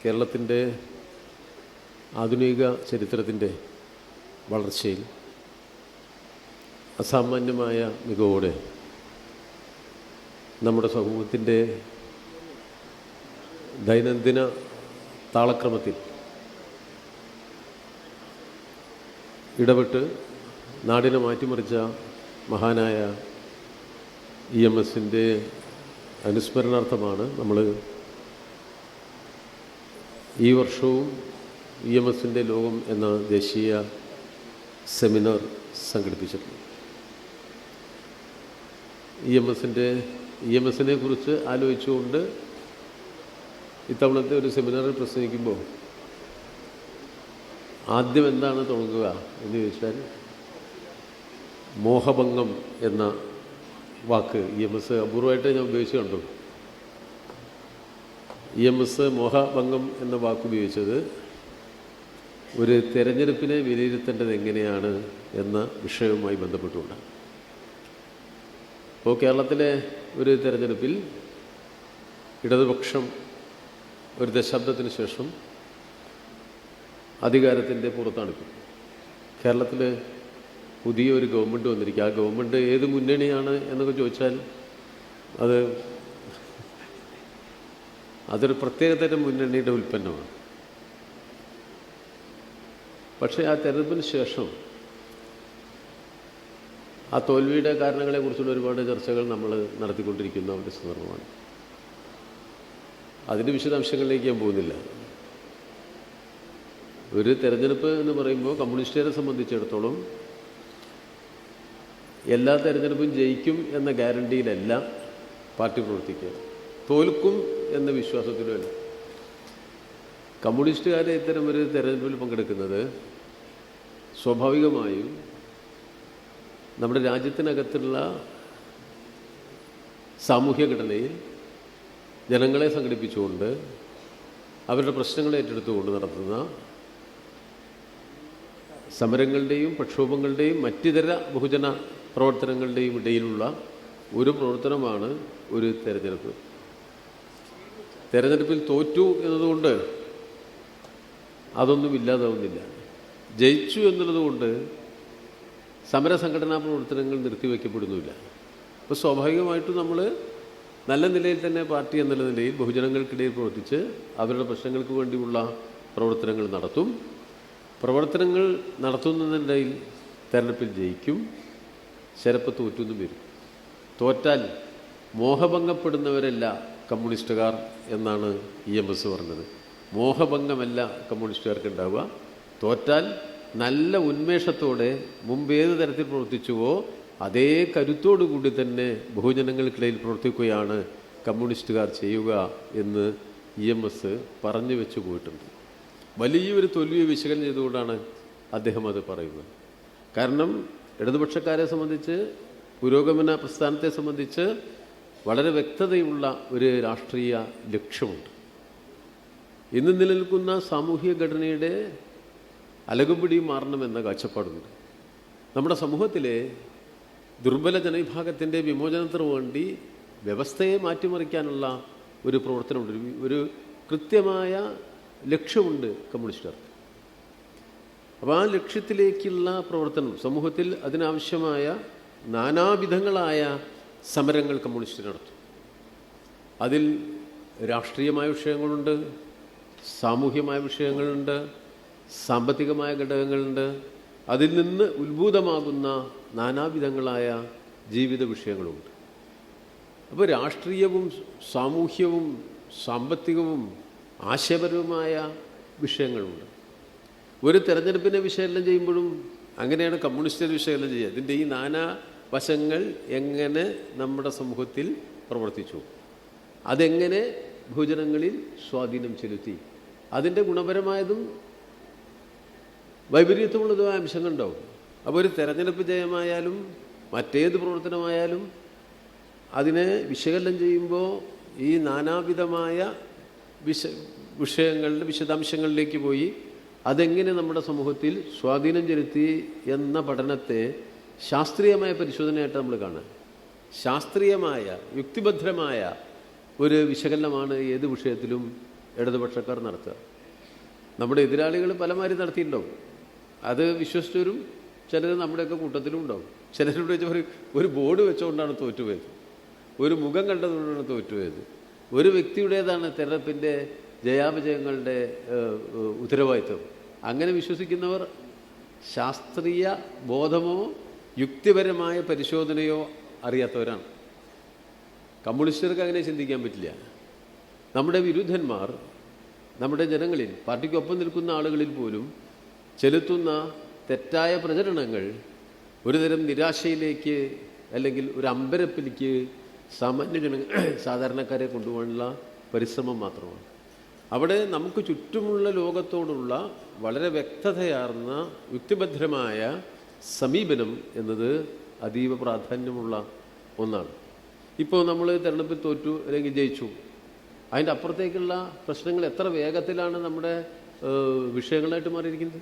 കേരളത്തിൻ്റെ ആധുനിക ചരിത്രത്തിൻ്റെ വളർച്ചയിൽ അസാമാന്യമായ മികവോടെ നമ്മുടെ സമൂഹത്തിൻ്റെ ദൈനംദിന താളക്രമത്തിൽ ഇടപെട്ട് നാടിനെ മാറ്റിമറിച്ച മഹാനായ EMSൻ്റെ അനുസ്മരണാർത്ഥമാണ് നമ്മൾ ഈ വർഷവും EMSൻ്റെ ലോകം എന്ന ദേശീയ സെമിനാർ സംഘടിപ്പിച്ചിട്ടുണ്ട്. EMSനെ കുറിച്ച് ആലോചിച്ചുകൊണ്ട് ഇത്തവണത്തെ ഒരു സെമിനാറിൽ പ്രസംഗിക്കുമ്പോൾ ആദ്യം എന്താണ് തുടങ്ങുക എന്ന് ചോദിച്ചാൽ മോഹഭംഗം എന്ന വാക്ക് EMS അപൂർവമായിട്ട് ഞാൻ ഉപയോഗിച്ച് കണ്ടു. EMS മോഹഭംഗം എന്ന വാക്ക് ഉപയോഗിച്ചത് ഒരു തെരഞ്ഞെടുപ്പിനെ വിലയിരുത്തേണ്ടത് എങ്ങനെയാണ് എന്ന വിഷയവുമായി ബന്ധപ്പെട്ടുകൊണ്ടാണ്. അപ്പോൾ കേരളത്തിലെ ഒരു തെരഞ്ഞെടുപ്പിൽ ഇടതുപക്ഷം ഒരു ദശാബ്ദത്തിന് ശേഷം അധികാരത്തിൻ്റെ പുറത്താണിപ്പോൾ. കേരളത്തിൽ പുതിയൊരു ഗവൺമെൻറ് വന്നിരിക്കുക. ആ ഗവൺമെൻറ് ഏത് മുന്നണിയാണ് എന്നൊക്കെ ചോദിച്ചാൽ അതൊരു പ്രത്യേകതരം മുന്നണിയുടെ ഉൽപ്പന്നമാണ്. പക്ഷേ ആ തെരഞ്ഞെടുപ്പിന് ശേഷം ആ തോൽവിയുടെ കാരണങ്ങളെക്കുറിച്ചുള്ള ഒരുപാട് ചർച്ചകൾ നമ്മൾ നടത്തിക്കൊണ്ടിരിക്കുന്ന ഒരു സന്ദർഭമാണ്. അതിൻ്റെ വിശദാംശങ്ങളിലേക്ക് ഞാൻ പോകുന്നില്ല. ഒരു തെരഞ്ഞെടുപ്പ് എന്ന് പറയുമ്പോൾ കമ്മ്യൂണിസ്റ്റുകാരെ സംബന്ധിച്ചിടത്തോളം എല്ലാ തെരഞ്ഞെടുപ്പും ജയിക്കും എന്ന ഗ്യാരണ്ടിയിലല്ല പാർട്ടി പ്രവർത്തിക്കുക, തോൽക്കും എന്ന വിശ്വാസത്തിലുമല്ല. കമ്മ്യൂണിസ്റ്റുകാരെ ഇത്തരം ഒരു തെരഞ്ഞെടുപ്പിൽ പങ്കെടുക്കുന്നത് സ്വാഭാവികമായും നമ്മുടെ രാജ്യത്തിനകത്തുള്ള സാമൂഹ്യ ഘടനയിൽ ജനങ്ങളെ സംഘടിപ്പിച്ചുകൊണ്ട് അവരുടെ പ്രശ്നങ്ങളെ ഏറ്റെടുത്തുകൊണ്ട് നടത്തുന്ന സമരങ്ങളുടെയും പ്രക്ഷോഭങ്ങളുടെയും മറ്റിതര ബഹുജന പ്രവർത്തനങ്ങളുടെയും ഇടയിലുള്ള ഒരു പ്രവർത്തനമാണ് ഒരു തെരഞ്ഞെടുപ്പ്. തെരഞ്ഞെടുപ്പിൽ തോറ്റു എന്നതുകൊണ്ട് അതൊന്നും ഇല്ലാതാവുന്നില്ല. ജയിച്ചു എന്നുള്ളതുകൊണ്ട് സമരസംഘടനാ പ്രവർത്തനങ്ങൾ നിർത്തിവെക്കപ്പെടുന്നില്ല. അപ്പോൾ സ്വാഭാവികമായിട്ടും നമ്മൾ നല്ല നിലയിൽ തന്നെ പാർട്ടി എന്നുള്ള നിലയിൽ ബഹുജനങ്ങൾക്കിടയിൽ പ്രവർത്തിച്ച് അവരുടെ പ്രശ്നങ്ങൾക്ക് വേണ്ടിയുള്ള പ്രവർത്തനങ്ങൾ നടത്തും. പ്രവർത്തനങ്ങൾ നടത്തുന്നതിനിടയിൽ തെരഞ്ഞെടുപ്പിൽ ജയിക്കും, ചിലപ്പോൾ തോറ്റൊന്നും വരും. തോറ്റാൽ മോഹഭംഗപ്പെടുന്നവരല്ല കമ്മ്യൂണിസ്റ്റുകാർ എന്നാണ് EMS പറഞ്ഞത്. മോഹഭംഗമല്ല കമ്മ്യൂണിസ്റ്റുകാർക്ക് ഉണ്ടാവുക. തോറ്റാൽ നല്ല ഉന്മേഷത്തോടെ മുമ്പേത് തരത്തിൽ പ്രവർത്തിച്ചുവോ അതേ കരുത്തോടു കൂടി തന്നെ ബഹുജനങ്ങൾക്കിടയിൽ പ്രവർത്തിക്കുകയാണ് കമ്മ്യൂണിസ്റ്റുകാർ ചെയ്യുക എന്ന് EMS പറഞ്ഞു വെച്ചു പോയിട്ടുണ്ട്. വലിയൊരു തോൽവിയെ വിശകലനം ചെയ്തുകൊണ്ടാണ് അദ്ദേഹം അത് പറയുന്നത്. കാരണം ഇടതുപക്ഷക്കാരെ സംബന്ധിച്ച്, പുരോഗമന പ്രസ്ഥാനത്തെ സംബന്ധിച്ച് വളരെ വ്യക്തതയുള്ള ഒരു രാഷ്ട്രീയ ലക്ഷ്യമുണ്ട്. ഇന്ന് നിലനിൽക്കുന്ന സാമൂഹിക ഘടനയുടെ അലകുപിടി മാറണമെന്ന കാഴ്ചപ്പാടുണ്ട്. നമ്മുടെ സമൂഹത്തിലെ ദുർബല ജനവിഭാഗത്തിൻ്റെ വിമോചനത്തിന് വേണ്ടി വ്യവസ്ഥയെ മാറ്റിമറിക്കാനുള്ള ഒരു പ്രവർത്തനമുണ്ട്. ഒരു കൃത്യമായ ലക്ഷ്യമുണ്ട് കമ്മ്യൂണിസ്റ്റുകാർക്ക്. അപ്പോൾ ആ ലക്ഷ്യത്തിലേക്കുള്ള പ്രവർത്തനം സമൂഹത്തിൽ അതിനാവശ്യമായ നാനാവിധങ്ങളായ സമരങ്ങൾ കമ്മ്യൂണിസ്റ്റ് നടത്തും. അതിൽ രാഷ്ട്രീയമായ വിഷയങ്ങളുണ്ട്, സാമൂഹ്യമായ വിഷയങ്ങളുണ്ട്, സാമ്പത്തികമായ ഘടകങ്ങളുണ്ട്. അതിൽ നിന്ന് ഉത്ഭൂതമാകുന്ന നാനാവിധങ്ങളായ ജീവിത വിഷയങ്ങളുമുണ്ട്. അപ്പോൾ രാഷ്ട്രീയവും സാമൂഹ്യവും സാമ്പത്തികവും ആശയപരവുമായ വിഷയങ്ങളുണ്ട്. ഒരു തെരഞ്ഞെടുപ്പിനെ വിശകലനം ചെയ്യുമ്പോഴും അങ്ങനെയാണ് കമ്മ്യൂണിസ്റ്റുകാർ വിശകലനം ചെയ്യുക. ഇതിൻ്റെ ഈ നാനാ വശങ്ങൾ എങ്ങനെ നമ്മുടെ സമൂഹത്തിൽ പ്രവർത്തിച്ചു, അതെങ്ങനെ ബഹുജനങ്ങളിൽ സ്വാധീനം ചെലുത്തി, അതിൻ്റെ ഗുണപരമായതും വൈപരീത്യമുള്ളതുമായ അംശങ്ങളുണ്ടാവും. അപ്പോൾ ഒരു തെരഞ്ഞെടുപ്പ് ജയമായാലും മറ്റേത് പ്രവർത്തനമായാലും അതിനെ വിശകലനം ചെയ്യുമ്പോൾ ഈ നാനാവിധമായ വിഷയങ്ങളുടെ വിശദാംശങ്ങളിലേക്ക് പോയി അതെങ്ങനെ നമ്മുടെ സമൂഹത്തിൽ സ്വാധീനം ചെലുത്തി എന്ന പഠനത്തെ ശാസ്ത്രീയമായ പരിശോധനയായിട്ട് നമ്മൾ കാണുക. ശാസ്ത്രീയമായ യുക്തിഭദ്രമായ ഒരു വിശകലനമാണ് ഏത് വിഷയത്തിലും ഇടതുപക്ഷക്കാർ നടത്തുക. നമ്മുടെ എതിരാളികൾ പലമാരി നടത്തിയിട്ടുണ്ടാവും. അത് വിശ്വസിച്ചവരും ചിലർ നമ്മുടെയൊക്കെ കൂട്ടത്തിലും ഉണ്ടാവും. ചിലരോട് വെച്ചാൽ ഒരു ബോർഡ് വെച്ചുകൊണ്ടാണ് തോറ്റുപോയത്, ഒരു മുഖം കണ്ടതുകൊണ്ടാണ് തോറ്റുപോയത്, ഒരു വ്യക്തിയുടേതാണ് തെരഞ്ഞെടുപ്പിൻ്റെ ജയാപജയങ്ങളുടെ ഉത്തരവാദിത്വം. അങ്ങനെ വിശ്വസിക്കുന്നവർ ശാസ്ത്രീയ ബോധമോ യുക്തിപരമായ പരിശോധനയോ അറിയാത്തവരാണ്. കമ്മ്യൂണിസ്റ്റുകാർക്ക് അങ്ങനെ ചിന്തിക്കാൻ പറ്റില്ല. നമ്മുടെ വിരുദ്ധന്മാർ നമ്മുടെ ജനങ്ങളിൽ, പാർട്ടിക്കൊപ്പം നിൽക്കുന്ന ആളുകളിൽ പോലും ചെലുത്തുന്ന തെറ്റായ പ്രചരണങ്ങൾ ഒരുതരം നിരാശയിലേക്ക് അല്ലെങ്കിൽ ഒരു അമ്പരപ്പിലേക്ക് സാധാരണക്കാരെ കൊണ്ടുപോകാനുള്ള പരിശ്രമം മാത്രമാണ്. അവിടെ നമുക്ക് ചുറ്റുമുള്ള ലോകത്തോടുള്ള വളരെ വ്യക്തതയാർന്ന യുക്തിഭദ്രമായ സമീപനം എന്നത് അതീവ പ്രാധാന്യമുള്ള ഒന്നാണ്. ഇപ്പോൾ നമ്മൾ തെരഞ്ഞെടുപ്പിൽ തോറ്റു അല്ലെങ്കിൽ ജയിച്ചു, അതിൻ്റെ അപ്പുറത്തേക്കുള്ള പ്രശ്നങ്ങൾ എത്ര വേഗത്തിലാണ് നമ്മുടെ വിഷയങ്ങളായിട്ട് മാറിയിരിക്കുന്നത്.